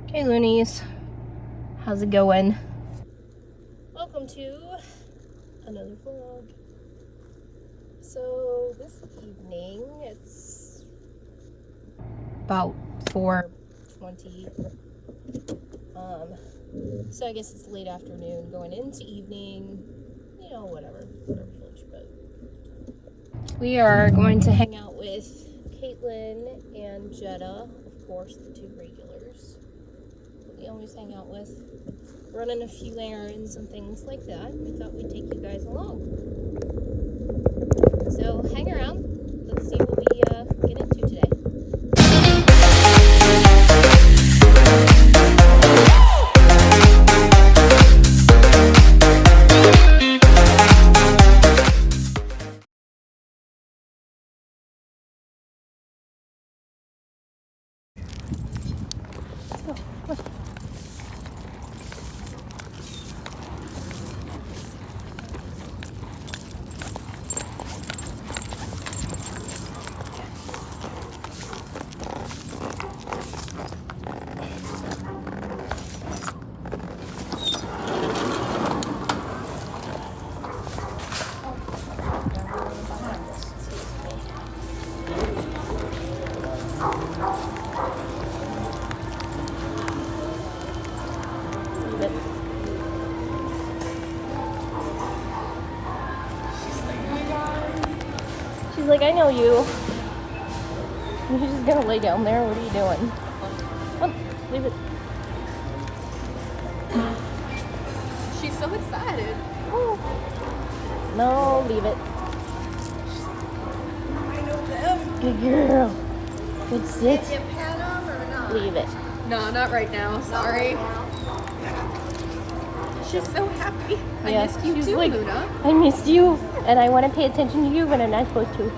Hey loonies, how's it going? Welcome to another vlog. So this evening, it's about 4:20. So I guess it's late afternoon, going into evening, you know, whatever floats your boat. We are going to hang out with Kaitlyn and Jetta, of course, the two regulars that we always hang out with, running a few errands and things like that. We thought we'd take you guys along. So hang around. Let's see what we get into today. She's like, I know you. You're just gonna lay down there. What are you doing? Oh, leave it. She's so excited. Oh. No, leave it. I know them. Good girl. Good sit. Did you pet them or not? Leave it. No, not right now. Sorry. She's so happy. I missed you she's too, like, Luna. I missed you, and I want to pay attention to you when I'm not supposed to.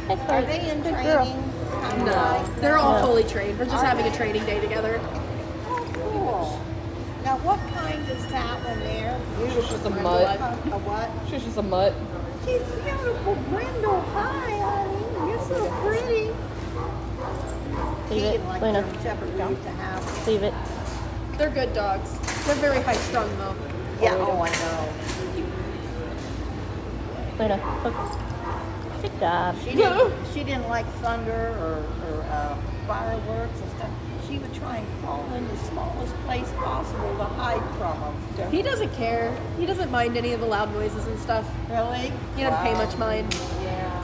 That's Are right. they in Good training? girl. No, they're all No. fully trained. We're just having a training day together. Oh, cool. Now, what kind is that one there? She's just a mutt. A what? She's just a mutt. She's beautiful, Brindle. Hi, honey. You're so pretty. Leave it, Like Luna. German Shepherd used to have. Leave it. They're good dogs. They're very high strung though. Yeah, oh, I know. Luna, focus. Good job. She didn't like thunder or fireworks and stuff. She would try and crawl in the smallest place possible to hide from them. He doesn't care. He doesn't mind any of the loud noises and stuff. Really? He doesn't pay much mind. Yeah.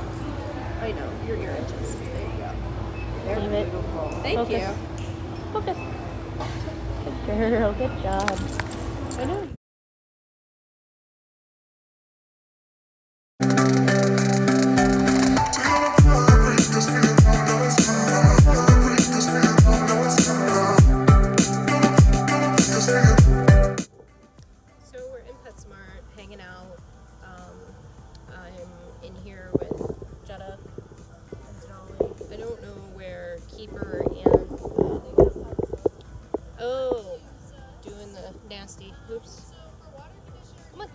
I know. Your ear itches. There you go. They're Leave it. beautiful. Thank Focus. you. Focus. Good girl. Good job. I know. So we're in PetSmart, hanging out. I'm in here with Jetta and Dolly. I don't know where Keeper and oh, doing the nasty. Oops. Come on.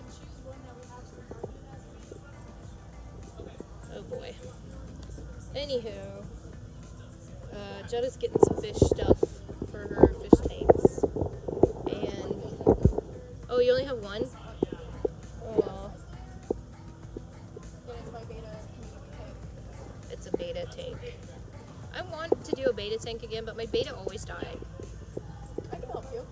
Oh boy. Anywho, Jetta's getting some fish stuff for her fish tanks. And oh, you only have one? Oh. It's a beta tank. I want to do a beta tank again, but my beta always die. I can help you.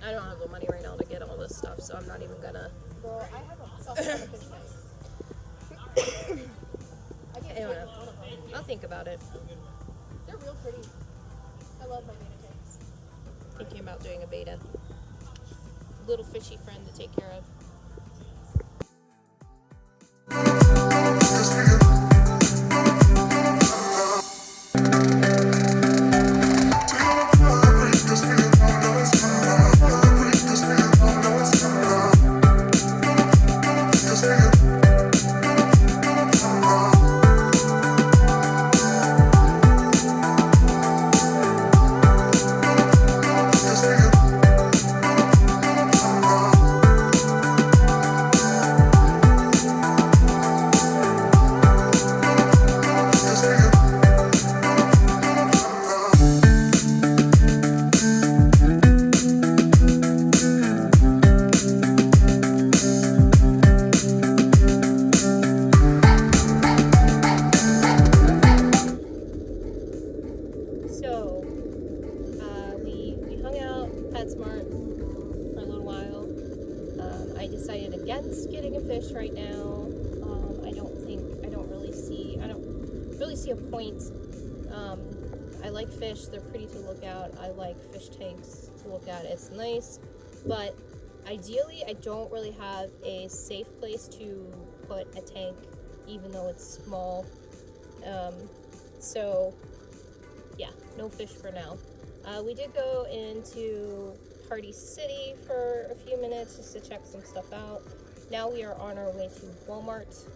I don't have the money right now to get all this stuff, so I'm not even gonna. Well, I have a self-fish tank. I I don't know. I'll think about it. They're real pretty. I love my beta tanks. Thinking about doing a beta. Little fishy friend to take care of. I decided against getting a fish right now. I don't really see a point. I like fish, they're pretty to look at. I like fish tanks to look at, it's nice. But ideally, I don't really have a safe place to put a tank, even though it's small. So yeah, no fish for now. We did go into Party City for a few minutes just to check some stuff out. Now we are on our way to Walmart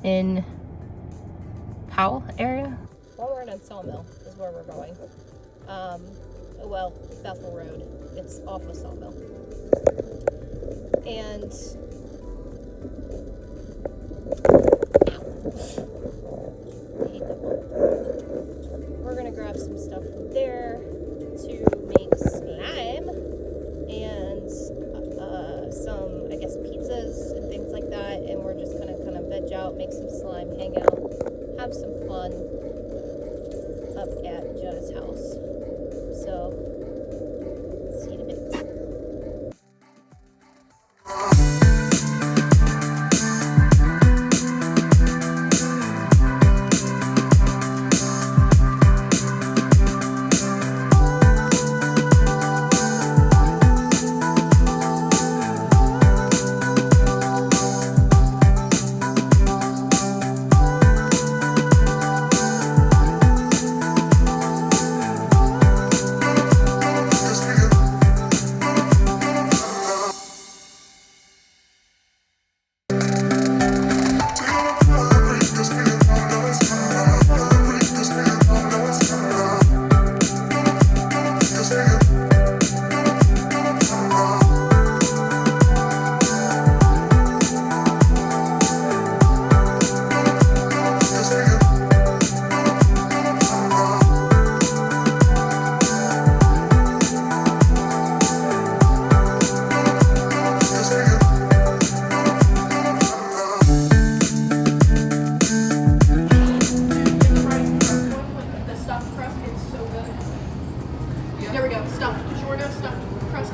in Powell area. Walmart and Sawmill is where we're going. Well, Bethel Road. It's off of Sawmill. And we're gonna grab some stuff from there to make slime and some, I guess, pizzas and things like that. And we're just gonna kind of veg out, make some slime, hang out, have some fun up at Jetta's house. So, see you in a bit. There we go. Stuffed. Shorter stuffed crust.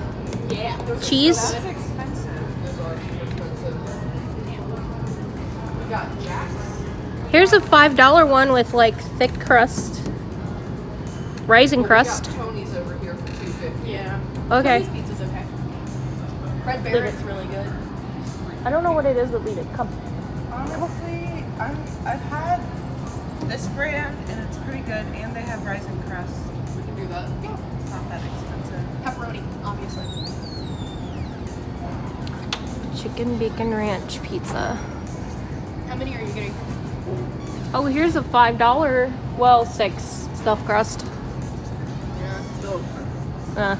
Yeah. Cheese. That's expensive. Those are expensive. We got Jack's. Here's a $5 one with like thick crust, rising crust. We got Tony's over here for $2.50. Yeah. Okay. Tony's pizza's okay. Red Baron's really good. I don't know what it is, but leave it. Come. Honestly, I've had this brand and it's pretty good, and they have rising crust. We can do that. Yeah. It's not that expensive. Pepperoni, obviously. Chicken bacon ranch pizza. How many are you getting? Oh, here's a $5. Well, 6 stuffed crust. Yeah, still. Uh.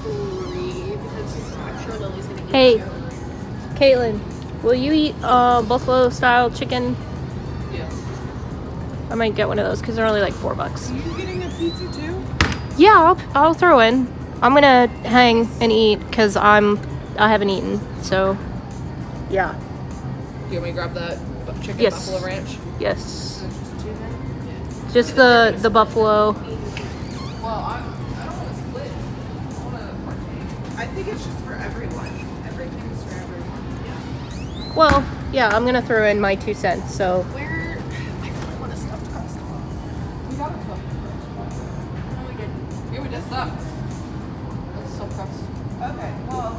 Three, because I'm sure Lily's gonna eat Hey, two. Kaitlyn, will you eat buffalo style chicken? Yes. I might get one of those because they're only like $4. Are you getting a pizza too? Yeah, I'll throw in. I'm gonna hang and eat because I haven't eaten. So, yeah. Do you want me to grab that chicken Yes. buffalo ranch? Yes. Just two then? Just the buffalo. Well, I don't want to split. I want to partake. I think it's just for everyone. Everything's for everyone. Well, yeah, I'm gonna throw in my 2 cents. So, Where? I really want a stuffed crust. We got a cup. No, we didn't. Yeah, we just sucked. That's so crust. Okay, well,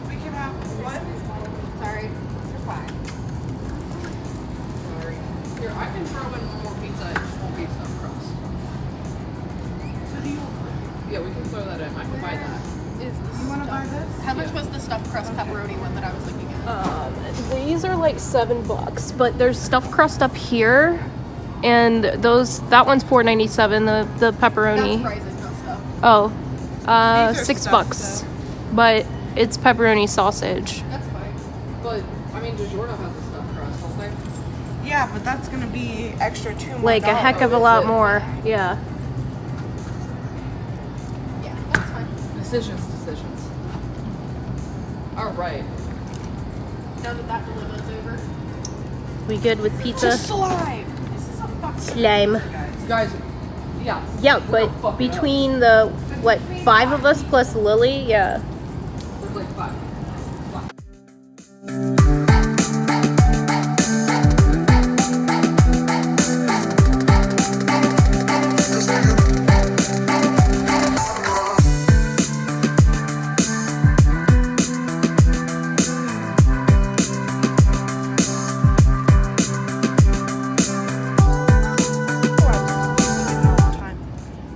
we can have one. Sorry. You're fine. Sorry. Here, I can throw in one more pizza. It just won't be stuffed crust. So do you Yeah, we can throw that in. I can buy that. Is this want to buy this? How much was the stuffed crust pepperoni one that I was looking at? these are like $7, but there's stuffed crust up here, and that one's $4.97. The pepperoni. That's rising crust stuff. Oh, These are $6, stuffed, but it's pepperoni sausage. That's fine. But, I mean, DiGiorno has a stuffed crust, don't they? Yeah, but that's gonna be extra $2 more. Like a heck of a is lot it? more. Yeah. Yeah, that's fine. Decisions. All right. Now that that dilemma's over. We good with pizza? Slime. This is a fucking slime. Guys, yeah. Yeah, but between the, what, 5 of us plus Lily? Yeah. There's like 5.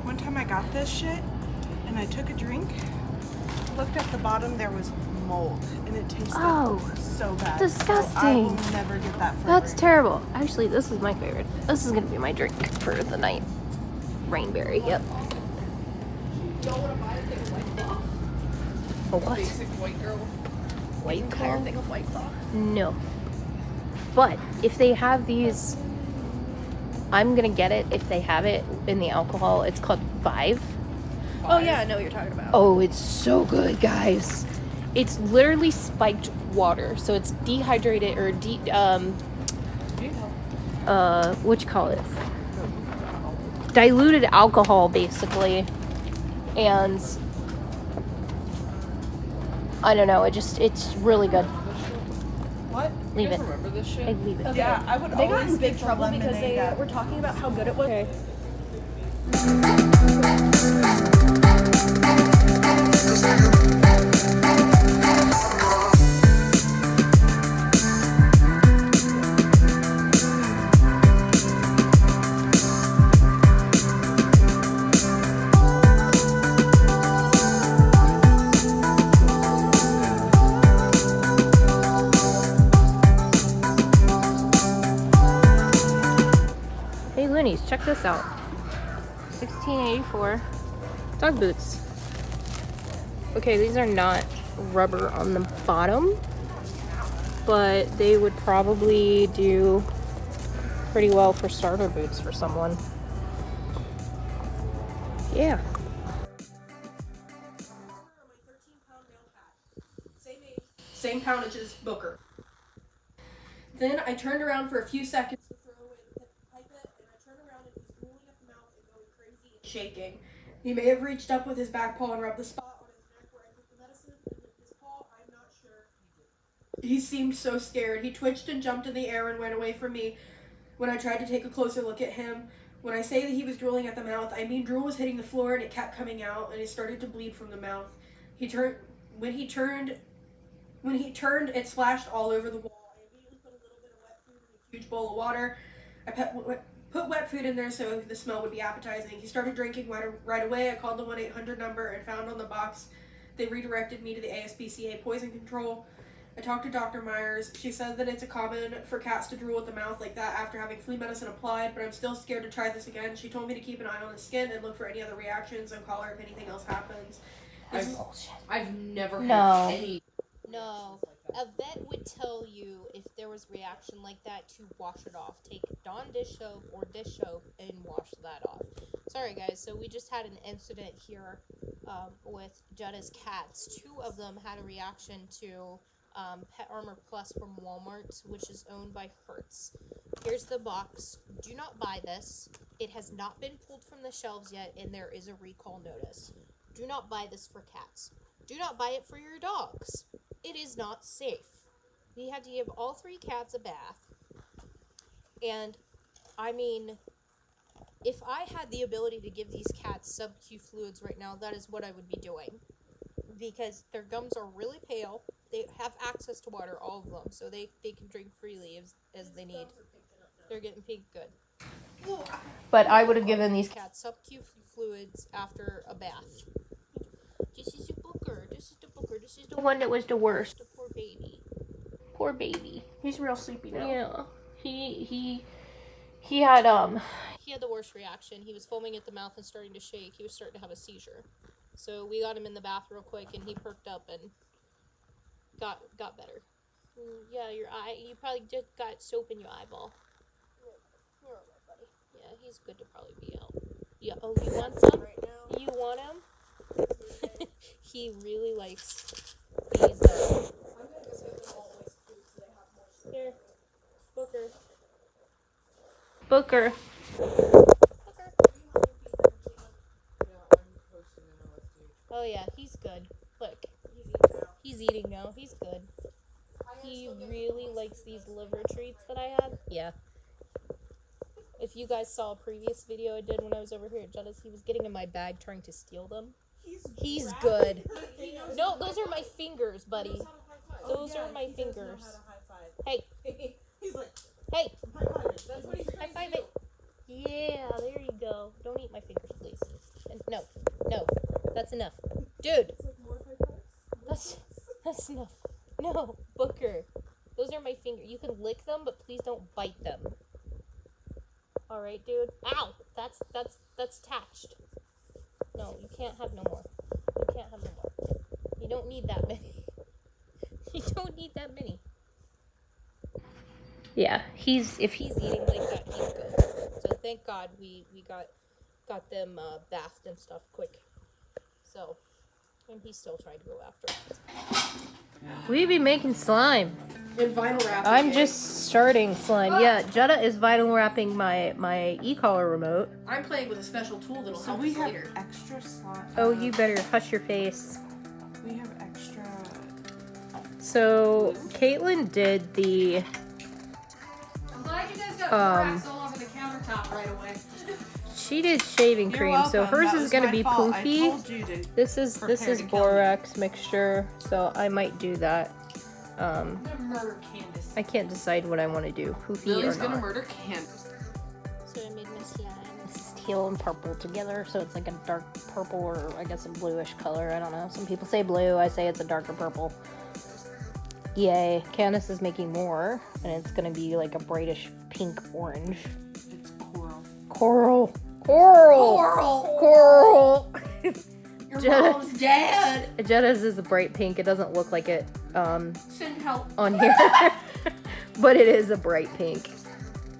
One time I got this shit and I took a drink, looked at the bottom, there was mold and it tasted so bad. disgusting. So I will never get that flavor. That's terrible. Actually, this is my favorite. This is gonna be my drink for the night. Rainberry, yep. A what? Basic white girl. White Entire Claw? thing of White Claw. No. But if they have these, I'm gonna get it if they have it in the alcohol. It's called 5. Oh yeah, I know what you're talking about. Oh, it's so good, guys. It's literally spiked water. So it's dehydrated or what you call it? Diluted alcohol, basically. And I don't know, it's really good. What? Leave You it. guys remember this shit? I leave it. Yeah, I would They got always in big get the trouble because lemonade they out. were talking about how good it was. Okay. Hey Loonies, check this out. 1684 dog boots. Okay, these are not rubber on the bottom, but they would probably do pretty well for starter boots for someone. Yeah. Same poundage as Booker. Then I turned around for a few seconds to throw away the pipette, and I turned around and he's drooling at the mouth and going crazy and shaking. He may have reached up with his back paw and rubbed the spot on his neck where I put the medicine and licked his paw. I'm not sure. He seemed so scared. He twitched and jumped in the air and ran away from me when I tried to take a closer look at him. When I say that he was drooling at the mouth, I mean drool was hitting the floor and it kept coming out and it started to bleed from the mouth. When he turned, it splashed all over the wall. I immediately put a little bit of wet food in a huge bowl of water. I put wet food in there so the smell would be appetizing. He started drinking right away. I called the 1-800 number and found on the box they redirected me to the ASPCA poison control. I talked to Dr. Myers. She said that it's common for cats to drool at the mouth like that after having flea medicine applied, but I'm still scared to try this again. She told me to keep an eye on the skin and look for any other reactions and call her if anything else happens. I've never No. had any. No, a vet would tell you if there was reaction like that to wash it off. Take Dawn dish soap or dish soap and wash that off. Sorry guys, so we just had an incident here with Jetta's cats. 2 of them had a reaction to Pet Armor Plus from Walmart, which is owned by Hertz. Here's the box. Do not buy this. It has not been pulled from the shelves yet, and there is a recall notice. Do not buy this for cats. Do not buy it for your dogs. It is not safe. We had to give all 3 cats a bath. And, I mean, if I had the ability to give these cats sub-Q fluids right now, that is what I would be doing. Because their gums are really pale. They have access to water, all of them, so they can drink freely as they need. They're getting pink good. But I would have given these Cats sub-Q fluids after a bath. This is a booker. This is the booker. This is the one that was the worst. The poor baby. Poor baby. He's real sleepy now. Yeah. He had He had the worst reaction. He was foaming at the mouth and starting to shake. He was starting to have a seizure. So we got him in the bath real quick, and he perked up and got better. Yeah, your eye. You probably just got soap in your eyeball. You're alright, buddy. Yeah, he's good to probably be out. Yeah. Oh, you want some? Right now. You want him? He really likes these. I'm gonna go get them all waste food so they have more. Here, Booker. Booker. Oh yeah, he's good. Look, he's eating now. He's good. He really likes these liver treats that I had. Yeah. If you guys saw a previous video I did when I was over here at Jetta's, he was getting in my bag trying to steal them. He's good. No, those are my fingers, buddy. Those are my fingers. Hey. He's like, Hey. that's what he's High five it. Yeah, there you go. Don't eat my fingers, please. And no, that's enough, dude. That's enough. No, Booker. Those are my fingers. You can lick them, but please don't bite them. All right, dude. Ow! That's attached. No, you can't have no more. You can't have no more. You don't need that many. You don't need that many. Yeah, if he's eating like that, he's good. So thank God we got them bathed and stuff quick. So, and he's still trying to go after it. We be making slime. And vinyl wrapping. I'm just starting slime. Yeah, Jetta is vinyl wrapping my e-collar remote. I'm playing with a special tool that'll So help we us have later. extra slime. Oh, you better hush your face. We have extra. So, Kaitlyn did the I'm glad you guys got borax all over the countertop right away. she did shaving cream, so hers is gonna be poofy. This is borax mixture, so I might do that. I'm gonna murder Candace. I can't decide what I want to do, poofy Lily's or gonna not. murder Candace. So I made my slime. This is teal and purple together, so it's like a dark purple or I guess a bluish color. I don't know. Some people say blue. I say it's a darker purple. Yay. Candace is making more, and it's gonna be like a brightish pink orange. It's coral. Coral. Coral. Your Jetta. mom's dad. Jetta's is a bright pink. It doesn't look like it Send help. on here, but it is a bright pink.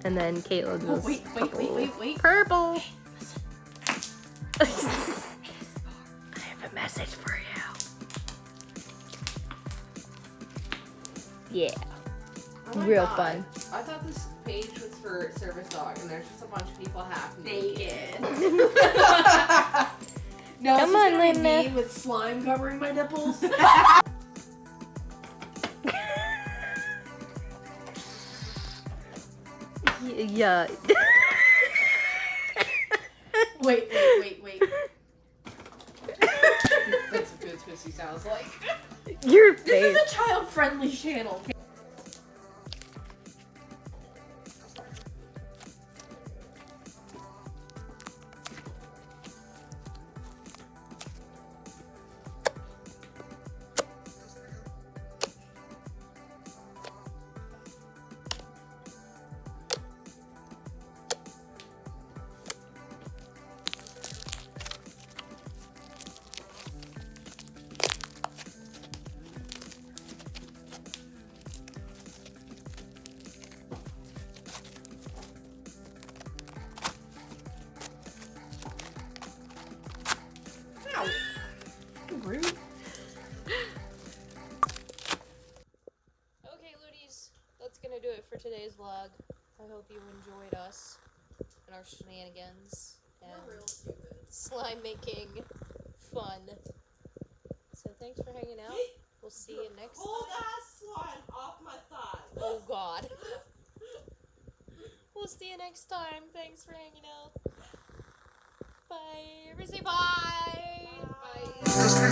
And then Kaitlyn's Oh, is wait. purple. I have a message for you. Yeah. Oh my Real God. fun. I thought this page was for service dog, and there's just a bunch of people half naked. No, Come it's on, just gonna be Linda. me with slime covering my nipples. Yeah. Wait. That's what good pussy sounds like. Your This face. is a child-friendly channel. Rude. Okay, Loonies, that's gonna do it for today's vlog. I hope you enjoyed us and our shenanigans and slime making fun. So thanks for hanging out. We'll see you next time. Pull that slime off my thigh. Oh God. We'll see you next time. Thanks for hanging out. Bye. Everybody say bye. Bye.